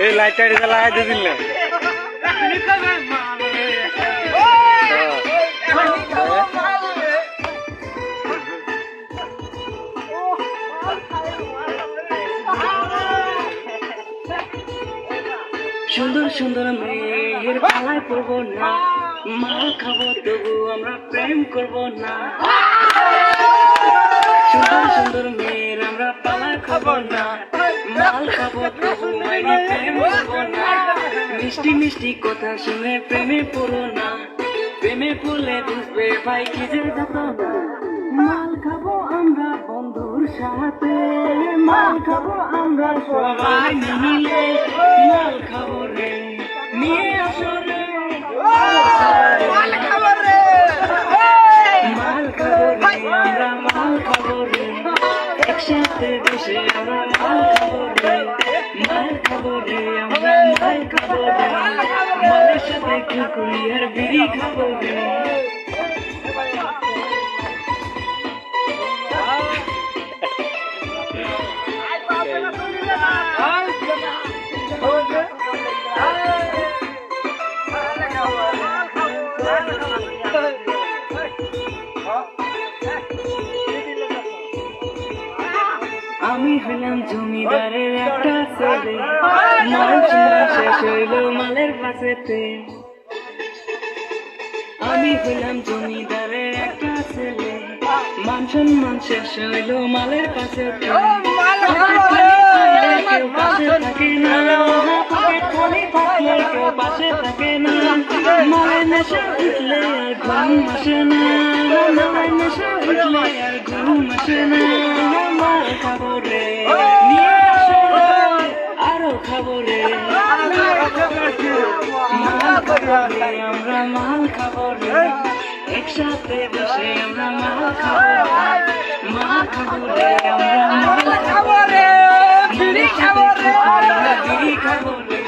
এই লাইটটা এটা লাগাই দিদিন না সুন্দর সুন্দর মেয়ের পালায় পড়বো না, মাল খাবো তবু আমরা প্রেম করবো না। সুন্দর সুন্দর মেয়ের আমরা পালায় খাবো না, মাল খাবো তবু আমরা প্রেম করবো না। মিষ্টি মিষ্টি কথা শুনে প্রেমে পড়ো না, প্রেমে পড়লে বুঝবে ভাই কি যে যাতা না। মাল খাবো আমরা বন্ধুর সাথে, মাল খাবো আমরা সবাই মিলে, মাল খাবো রে নিয়ে আসো রে, মাল খাবো রে, মাল খাবো রে আমরা মাল খাবো রে, একসাথে বসে আমরা মাল খাবো রে, মাল খাবো রে আমরা মাল খাবো রে, মালের সাথে কুকুরি আর বিড়ি খাবো রে। আমি হইলাম জমিদারের একটা ছেলে, মাল শেষ হইল মালের পাশেতে। আমি হইলাম জমিদারের একটা ছেলে, মান সম্মান শেষ হইল মালের পাশেতে। কেউ পাশে থাকে না, খালি থাকলে কেউ পাশে থাকে না, মায়ের নেশা উঠলে আর ঘুম আসে না, মায়ের নেশা উঠলে আর ঘুম আসে না। মাল খাবো রে নিয়ে আসো আরো খাবো রে, মাল খাবো রে আমরা মাল খাবো রে, একসাথে বসে আমরা মাল খাবো রে, মাল খাবো রে আমরা মাল খাবো রে, বিড়ি খাবো রে, বিড়ি খাবো রে।